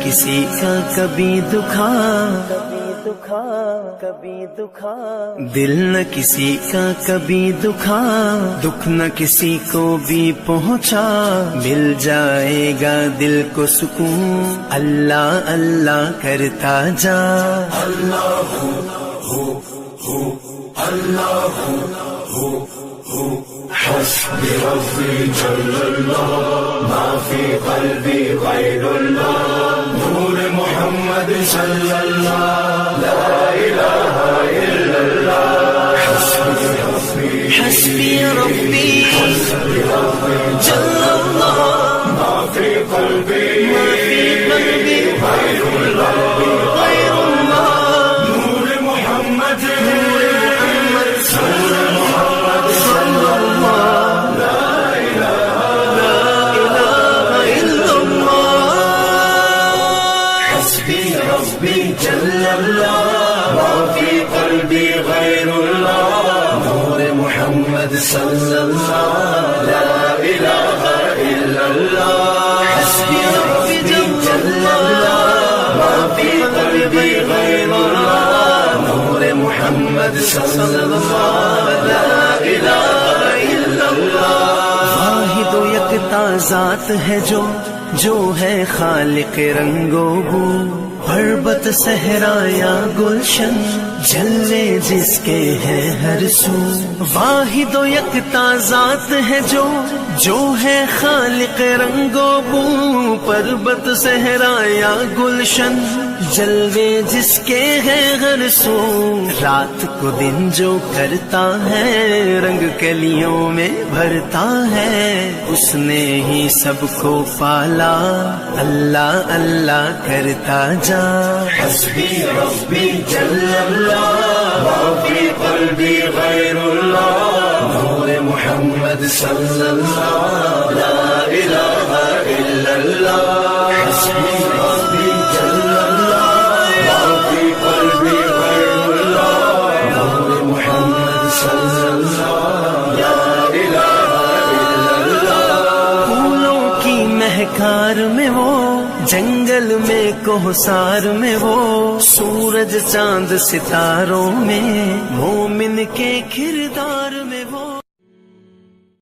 کسی کا کبھی دکھا دل نہ کسی کا کبھی دکھا، دکھ نہ کسی کو بھی پہنچا، مل جائے گا دل کو سکون، اللہ اللہ کرتا جا۔ اللہ ہو اللہ ہو حسبی ربی جل اللہ، ما فی قلبی غیر اللہ، نور محمد صلی اللہ، لا الہ الا اللہ، حسبی ربی جل اللہ، ما فی قلبی غیر اللہ، نور محمد صلی جل اللہ، ما فی قلبی غیر اللہ، نور محمد صلی اللہ، لا الہ الا اللہ، حسبی ربی جل اللہ، ما فی قلبی غیر اللہ، نور محمد صلی اللہ، لا الہ الا اللہ۔ واحد و یکتا ذات ہے جو ہے خالق رنگ و بو، پربت صحرا یا گلشن، جلوے جس کے ہیں ہر سو۔ واحد و یکتا ذات ہے جو ہے خالق رنگ و بو، پربت صحرا یا گلشن، جلوے جس کے ہیں ہر سو۔ رات کو دن جو کرتا ہے، رنگ کلیوں میں بھرتا ہے، اس نے ہی سب کو پالا، اللہ اللہ کرتا جا۔ حسبی ربی جل اللہ، ما فی قلبی غیر اللہ، نور محمد صلی اللہ، لا الہ الا اللہ، حسبی ربی جل اللہ، ما فی قلبی غیر اللہ، نور محمد صلی اللہ، لا الہ الا اللہ۔ پھولوں کی مہکار میں وہ، جنگل میں کوہسار میں وہ، سورج چاند ستاروں میں، مومن کے کردار میں وہ۔